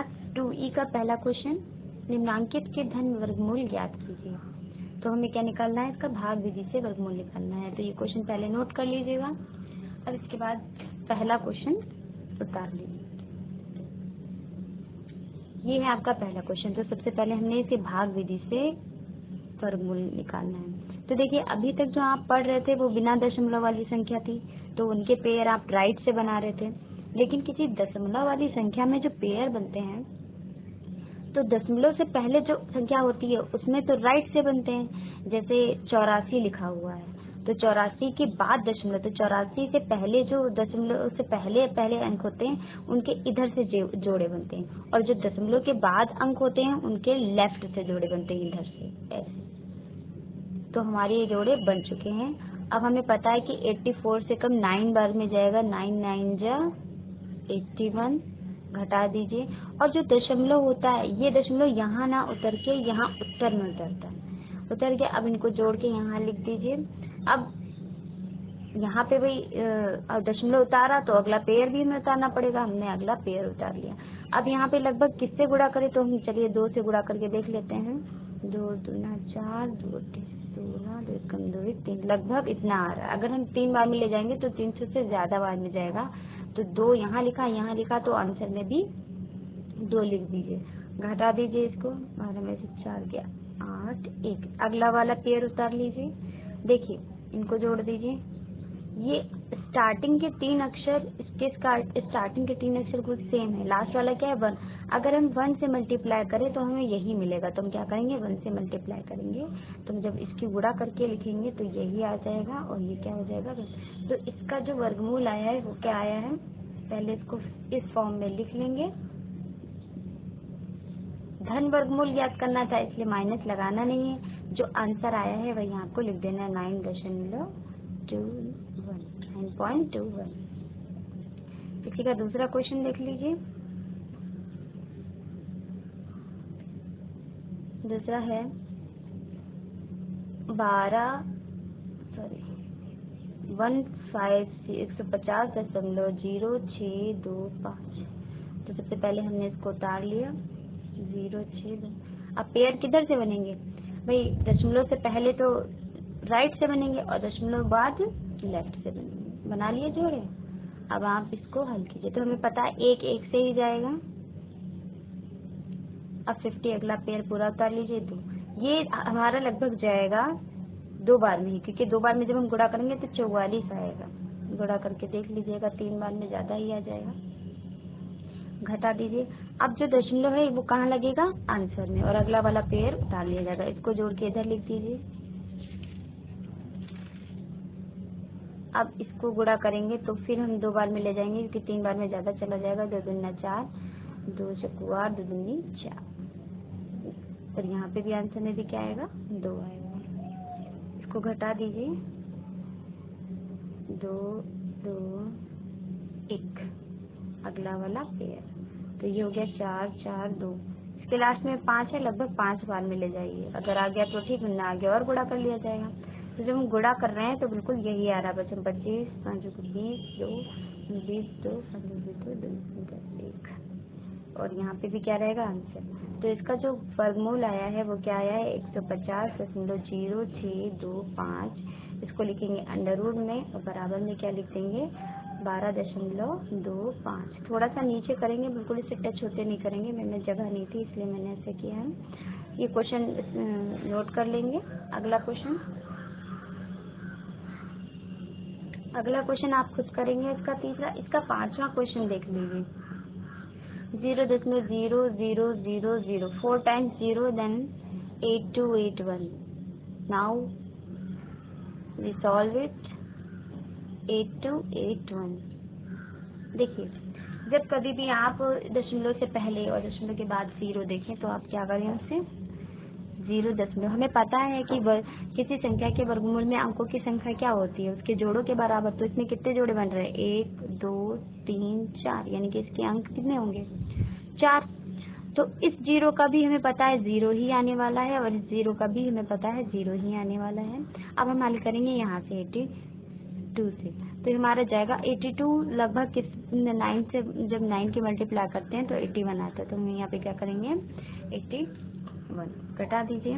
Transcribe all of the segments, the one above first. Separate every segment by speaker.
Speaker 1: Class 2E का पहला question, निम्नांकित के धन वर्गमूल ज्ञात कीजिए। तो हमें क्या निकालना है, इसका भाग विधि से वर्गमूल निकालना है। तो ये क्वेश्चन पहले नोट कर लीजिएगा। अब इसके बाद पहला क्वेश्चन उतार लीजिए। ये है आपका पहला क्वेश्चन। तो सबसे पहले हमने इसे भाग विधि से वर्गमूल निकालना है। तो देखिए, अभी तक जो आप पढ़ रहे थे वो बिना दशमलव वाली संख्या थी, तो उनके पेयर आप राइट से बना रहे थे। लेकिन किसी दशमलव वाली संख्या में जो पेयर बनते हैं, तो दशमलव से पहले जो संख्या होती है उसमें तो राइट से बनते हैं। जैसे 84 लिखा हुआ है, तो 84 के बाद दशमलव, तो 84 से पहले जो दशमलव से पहले अंक होते हैं उनके इधर से जोड़े बनते हैं, और जो दशमलव के बाद अंक होते हैं उनके लेफ्ट से जोड़े बनते हैं, इधर से ऐसे। तो हमारे ये जोड़े बन चुके हैं। अब हमें पता है कि 84 से कम 9 बार में जाएगा, 9 9 जा 81, घटा दीजिए। और जो दशमलव होता है, ये दशमलव यहाँ ना उतर के यहाँ उत्तर में उतरता है, उतर के अब इनको जोड़ के यहाँ लिख दीजिए। अब यहाँ पे भाई दशमलव उतारा तो अगला पेयर भी हमें उतारना पड़ेगा, हमने अगला पेयर उतार लिया। अब यहाँ पे लगभग किससे गुणा करें, तो हम चलिए 2 से गुणा करके देख लेते हैं। 2 दूना 4, 2 16, 2 कम 2 3, लगभग इतना आ रहा है। अगर हम 3 बार में ले जाएंगे तो 300 से ज्यादा बार में जाएगा। तो 2 यहाँ लिखा, तो आंसर में भी 2 लिख दीजिए। घटा दीजिए इसको, 12 में से 4 गया 8, 1। अगला वाला पेयर उतार लीजिए। देखिए, इनको जोड़ दीजिए। ये स्टार्टिंग के 3 अक्षर, इसके स्टार्टिंग के 3 अक्षर कुछ सेम है। लास्ट वाला क्या है, 1। अगर हम 1 से मल्टीप्लाई करें तो हमें यही मिलेगा। तो हम क्या करेंगे, 1 से मल्टीप्लाई करेंगे। तो हम जब इसकी गुणा करके लिखेंगे तो यही आ जाएगा, और ये क्या हो जाएगा। तो इसका जो वर्गमूल आया है वो क्या आया है, पहले इसको इस फॉर्म में लिख लेंगे। धन वर्गमूल ज्ञात करना था, इसलिए माइनस लगाना नहीं है। जो आंसर आया है वही आपको लिख देना है, 9.21। इसी का दूसरा क्वेश्चन देख लीजिए। दूसरा है 150.0625। तो सबसे पहले हमने इसको उतार लिया, 062। अब पेयर किधर से बनेंगे भाई, दशमलव से पहले तो राइट से बनेंगे और दशमलव बाद लेफ्ट से बनेंगे। बना लिए जोड़े। अब आप इसको हल कीजिए। तो हमें पता है 1 1 से ही जाएगा। अब 50 अगला पेयर पूरा उतार लीजिए। 2 ये हमारा लगभग जाएगा 2 बार में ही, क्योंकि 2 बार में जब हम गुणा करेंगे तो 44 आएगा। गुणा करके देख लीजिएगा, 3 बार में ज्यादा ही आ जाएगा। घटा दीजिए। अब जो दशमलव है वो कहाँ लगेगा, आंसर में, और अगला वाला पेयर उतार लिया जाएगा। इसको जोड़ के इधर लिख दीजिए। अब इसको गुणा करेंगे तो फिर हम 2 बार में ले जाएंगे, क्योंकि 3 बार में ज्यादा चला जाएगा। 2 दूना 4, 2 चक्कू 8, 2 दूनी 4। और यहाँ पे भी आंसर में भी क्या आएगा, 2 आएगा। इसको घटा दीजिए। 2 2 1 अगला वाला पेयर। तो ये हो गया 4 4 2। इसके लास्ट में 5 है, लगभग 5 बार में ले जाइए। अगर आ गया तो ठीक, ना आ गया और गुणा कर लिया जाएगा। तो जब हम गुणा कर रहे हैं तो बिल्कुल यही आ रहा है। बच्चों 25 5 20 2 20 2 15 2 1। और यहाँ पे भी क्या रहेगा, आंसर। तो इसका जो वर्गमूल आया है वो क्या आया है, 150.0625। इसको लिखेंगे अंडर रूट में, और बराबर में क्या लिख देंगे, 12.25। थोड़ा सा नीचे करेंगे, बिल्कुल इसे टच होते नहीं करेंगे। मैंने जगह नहीं थी इसलिए मैंने ऐसे किया है। ये क्वेश्चन नोट कर लेंगे। अगला क्वेश्चन आप खुद करेंगे। इसका तीसरा, इसका 5वां क्वेश्चन देख लीजिए। 0.0000 4 times 0 then 8281। Now we solve it। 8281। देखिए, जब कभी भी आप दशमलव से पहले और दशमलव के बाद 0 देखें तो आप क्या करें, उससे 0 दशमलव। हमें पता है कि किसी संख्या के वर्गमूल में अंकों की संख्या क्या होती है, उसके जोड़ों के बराबर। तो इसमें कितने जोड़े बन रहे हैं, 1 2 3 4, यानी कि इसके अंक कितने होंगे, 4। तो इस 0 का भी हमें पता है 0 ही आने वाला है, और इस 0 का भी हमें पता है 0 ही आने वाला है। अब हम हल करेंगे यहाँ से 2 से, तो हमारा जाएगा 82 लगभग किस 9 से, जब 9 की मल्टीप्लाई करते हैं तो 81 आता है, तो हम यहाँ पे क्या करेंगे 81 घटा दीजिए।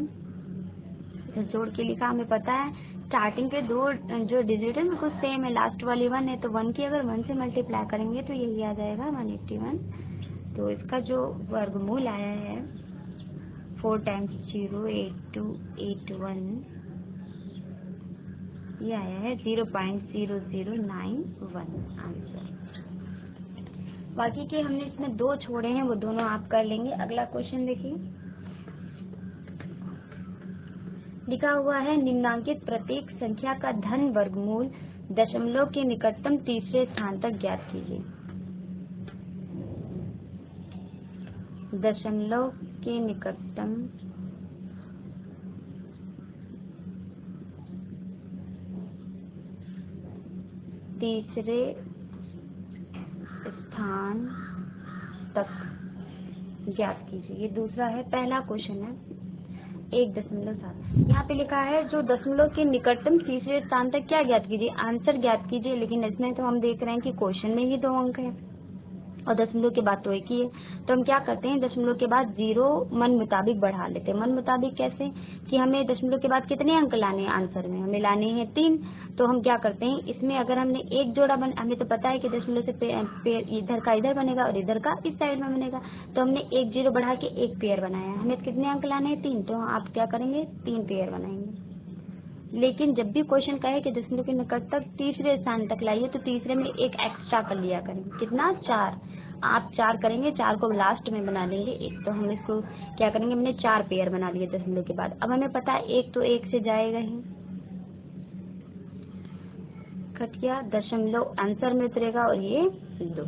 Speaker 1: तो जोड़ के लिखा, हमें पता है स्टार्टिंग के दो जो डिजिट है बिल्कुल सेम है, लास्ट वाली 1 है, तो 1 की अगर 1 से मल्टीप्लाई करेंगे तो यही आ जाएगा 181। तो इसका जो वर्गमूल आया है 4 टाइम्स 0 8281, ये आया है 0.0091 आंसर। बाकी के हमने इसमें 2 छोड़े हैं, वो दोनों आप कर लेंगे। अगला क्वेश्चन देखिए, लिखा हुआ है निम्नांकित प्रत्येक संख्या का धन वर्गमूल दशमलव के निकटतम तीसरे स्थान तक ज्ञात कीजिए। दशमलव के निकटतम तीसरे स्थान तक ज्ञात कीजिए, ये दूसरा है। पहला क्वेश्चन है 1.7, यहाँ पे लिखा है जो दशमलव के निकटतम तीसरे स्थान तक क्या ज्ञात कीजिए, आंसर ज्ञात कीजिए। लेकिन इसमें तो हम देख रहे हैं कि क्वेश्चन में ही 2 अंक है और दशमलव के बाद तो 1 ही है, तो हम क्या करते हैं दशमलव के बाद 0 मन मुताबिक बढ़ा लेते हैं। मन मुताबिक कैसे, कि हमें दशमलव के बाद कितने अंक लाने हैं आंसर में, हमें लाने हैं 3, तो हम क्या करते हैं इसमें अगर हमने एक जोड़ा हमें तो पता है कि दशमलव से इधर का इधर बनेगा और इधर का इस साइड में बनेगा, तो हमने 1 0 बढ़ा के 1 पेयर बनाया, हमें कितने अंक लाने हैं 3, तो आप क्या करेंगे 3 पेयर बनाएंगे। लेकिन जब भी क्वेश्चन कहे कि दशमलव के निकट तक तीसरे स्थान तक लाइए तो तीसरे में एक एक्स्ट्रा कर लिया करेंगे, कितना 4, आप 4 करेंगे, 4 को लास्ट में बना लेंगे 1, तो हम इसको क्या करेंगे, हमने 4 पेयर बना लिए दशमलव के बाद। अब हमें पता है 1 तो 1 से जाएगा ही, कट गया, दशमलव आंसर में उतरेगा और ये 2।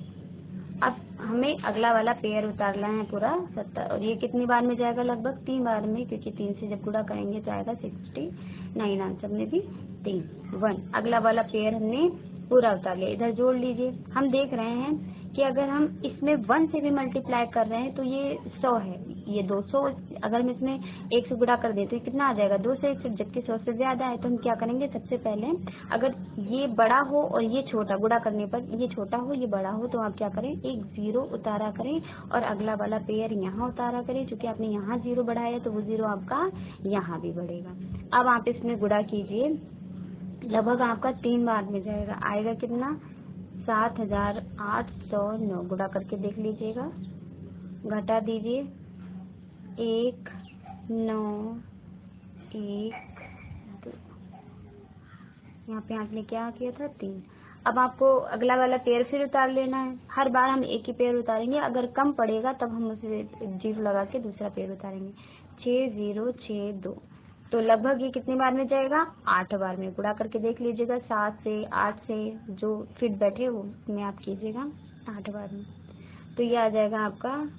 Speaker 1: अब हमें अगला वाला पेयर उतारना है पूरा 70, और ये कितनी बार में जाएगा, लगभग 3 बार में, क्योंकि 3 से जब गुणा करेंगे तो आएगा 69, आंसर में भी 3 1। अगला वाला पेयर हमने पूरा उतार लिया, इधर जोड़ लीजिए। हम देख रहे हैं कि अगर हम इसमें 1 से भी मल्टीप्लाई कर रहे हैं तो ये 100 है, ये 200, अगर हम इसमें 1 से गुणा कर दें तो कितना आ जाएगा 2 से 1, जबकि 100 से ज्यादा है। तो हम क्या करेंगे, सबसे पहले अगर ये बड़ा हो और ये छोटा, गुणा करने पर ये छोटा हो ये बड़ा हो, तो आप क्या करें, एक 0 उतारा करें और अगला वाला पेयर यहाँ उतारा करें, क्योंकि आपने यहाँ 0 बढ़ाया तो वो 0 आपका यहाँ भी बढ़ेगा। अब आप इसमें गुणा कीजिए, लगभग आपका 3 बार में जाएगा, आएगा कितना 7809, गुणा करके देख लीजिएगा, घटा दीजिए 1 9 1 2, यहाँ पे आपने क्या किया था 3। अब आपको अगला वाला पेयर फिर उतार लेना है, हर बार हम एक ही पेयर उतारेंगे, अगर कम पड़ेगा तब हम उसे 0 लगा के दूसरा पेयर उतारेंगे। 6062, तो लगभग ये कितनी बार में जाएगा 8 बार में, गुणा करके देख लीजिएगा, 7 से 8 से जो फिट बैठे वो में आप कीजिएगा 8 बार में, तो ये आ जाएगा आपका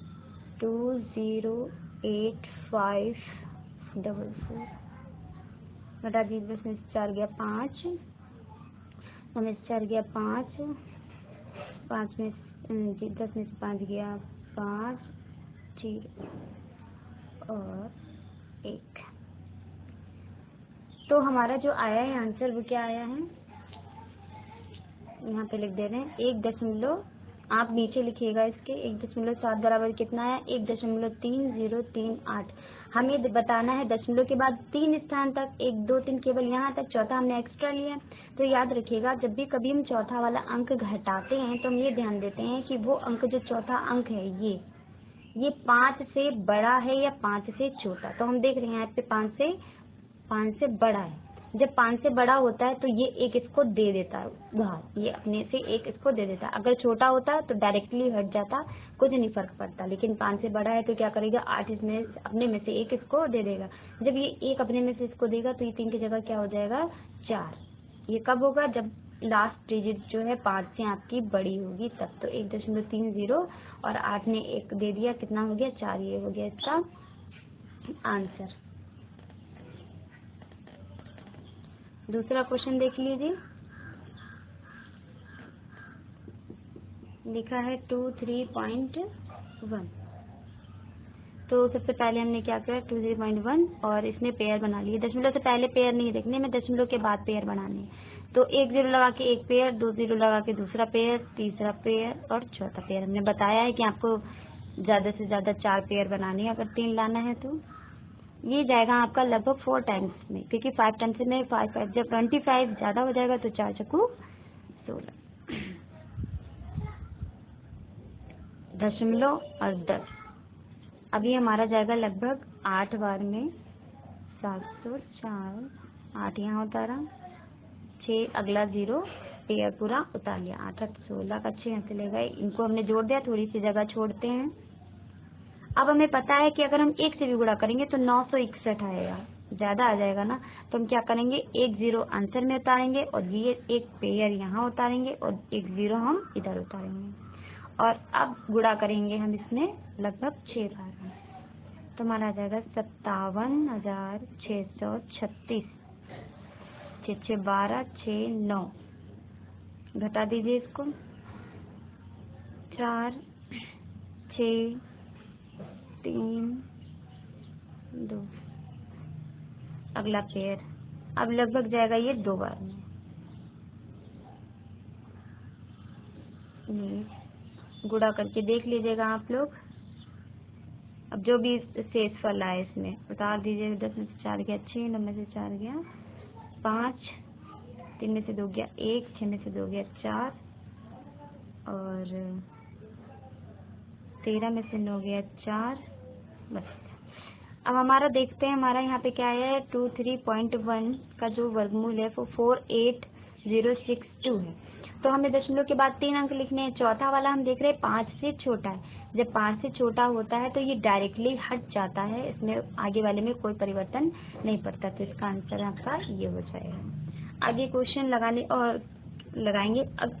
Speaker 1: 208544। घटा दीजिए, 10 में 4 गया 5, 9 में 4 गया 5, 5 में 10 में 5 गया 5 0 और 1। तो हमारा जो आया है आंसर वो क्या आया है, यहाँ पे लिख दे रहे हैं 1 आप नीचे लिखिएगा इसके 1.7 बराबर कितना है 1.3038। हमें बताना है दशमलव के बाद 3 स्थान तक, 1 2 3 केवल यहाँ तक, चौथा हमने एक्स्ट्रा लिया। तो याद रखिएगा जब भी कभी हम चौथा वाला अंक घटाते हैं तो हम ये ध्यान देते हैं कि वो अंक जो चौथा अंक है ये 5 से बड़ा है या 5 से छोटा। तो हम देख रहे हैं यहाँ पे 5 से बड़ा है, जब 5 से बड़ा होता है तो ये एक इसको दे देता है उधार, ये अपने से एक इसको दे देता है। अगर छोटा होता है तो डायरेक्टली हट जाता, कुछ नहीं फर्क पड़ता, लेकिन 5 से बड़ा है तो क्या करेगा 8 इसमें अपने में से एक इसको दे देगा। जब ये एक अपने में से इसको देगा तो ये 3 की जगह क्या हो जाएगा 4। ये कब होगा, जब लास्ट डिजिट जो है 5 से आपकी बड़ी होगी तब। तो 1.30 और 8 ने 1 दे दिया, कितना हो गया 4, ये हो गया इसका आंसर। दूसरा क्वेश्चन देख लीजिए, लिखा है 23.1। तो सबसे पहले हमने क्या किया 23.1 और इसमें पेयर बना लिए। दशमलव से पहले पेयर नहीं देखने में, दशमलव के बाद पेयर बनाने। तो एक जीरो लगा के एक पेयर, दो जीरो लगा के दूसरा पेयर, तीसरा पेयर और चौथा पेयर। हमने बताया है कि आपको ज्यादा से ज्यादा 4 पेयर बनाने हैं, अगर 3 लाना है तो ये जाएगा आपका लगभग 4 टाइम्स में, क्योंकि 5 टाइम्स में 5 जब 25 ज्यादा हो जाएगा तो 4 चक्कू 16, दशमलव और 10। अभी हमारा जाएगा लगभग 8 बार में 704, 8 यहाँ उतारा, 6 अगला 0 पेयर पूरा उतार लिया, 8 8 16 का 6 यहाँ से ले गए, इनको हमने जोड़ दिया, थोड़ी सी जगह छोड़ते हैं। अब हमें पता है कि अगर हम 1 से भी गुणा करेंगे तो 961 आएगा, ज्यादा आ जाएगा ना, तो हम क्या करेंगे, 1 0 आंसर में उतारेंगे और ये एक पेयर यहाँ उतारेंगे और 1 0 हम इधर उतारेंगे और अब गुणा करेंगे हम इसमें लगभग 6 बार में, तो हमारा आ जाएगा 57,636, 6 6 12, 6 9, घटा दीजिए इसको, 4 6 3 2, अगला पेयर। अब लगभग जाएगा ये 2 बार में, गुणा करके देख लीजिएगा आप लोग। अब जो भी शेष फल आए इसमें उतार दीजिए, 10 में से 4 गया 6, 9 में से 4 गया 5, 3 में से 2 गया 1, 6 में से 2 गया 4 और 13 में से 9 गया 4, बस। अब हमारा देखते हैं, हमारा यहाँ पे क्या है, 23.1 का जो वर्गमूल है वो 48062 है। तो हमें दशमलव के बाद 3 अंक लिखने हैं। चौथा वाला हम देख रहे हैं 5 से छोटा है, जब 5 से छोटा होता है तो ये डायरेक्टली हट जाता है, इसमें आगे वाले में कोई परिवर्तन नहीं पड़ता, तो इसका आंसर आपका ये हो जाएगा। आगे क्वेश्चन लगाएंगे। अब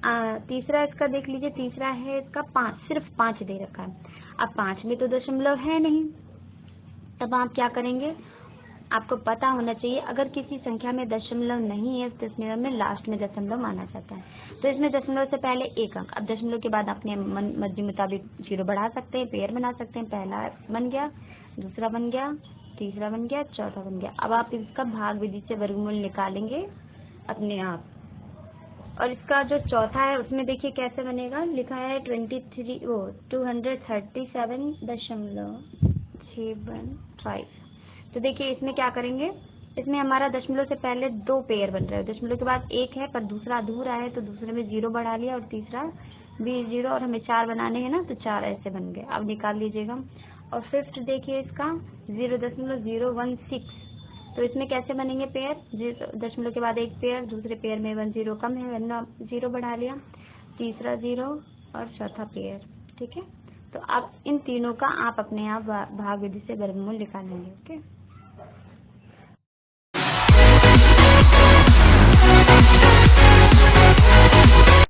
Speaker 1: तीसरा इसका देख लीजिए, तीसरा है इसका 5, सिर्फ 5 दे रखा है। अब 5 में तो दशमलव है नहीं, तब आप क्या करेंगे, आपको पता होना चाहिए अगर किसी संख्या में दशमलव नहीं है तो दशमलव में लास्ट में दशमलव माना जाता है, तो इसमें दशमलव से पहले 1 अंक। अब दशमलव के बाद अपने मर्जी मुताबिक 0 बढ़ा सकते हैं, पेयर बना सकते हैं, पहला बन गया, दूसरा बन गया, तीसरा बन गया, चौथा बन गया। अब आप इसका भाग विधि से वर्गमूल निकालेंगे अपने आप, और इसका जो चौथा है उसमें देखिए कैसे बनेगा, लिखा है 273.615। तो देखिए इसमें क्या करेंगे, इसमें हमारा दशमलव से पहले 2 पेयर बन रहे हैं, दशमलव के बाद 1 है पर दूसरा अधूरा है तो दूसरे में 0 बढ़ा लिया और तीसरा भी 0, और हमें 4 बनाने हैं ना, तो 4 ऐसे बन गए। अब निकाल लीजिएगा। और फिफ्थ देखिए इसका 0.016, तो इसमें कैसे बनेंगे पेयर, दशमलव के बाद 1 पेयर, दूसरे पेयर में 1 0 कम है, 0 बढ़ा लिया, तीसरा 0 और चौथा पेयर। ठीक है, तो अब इन तीनों का आप अपने आप भाग विधि से वर्गमूल निकालेंगे। ओके।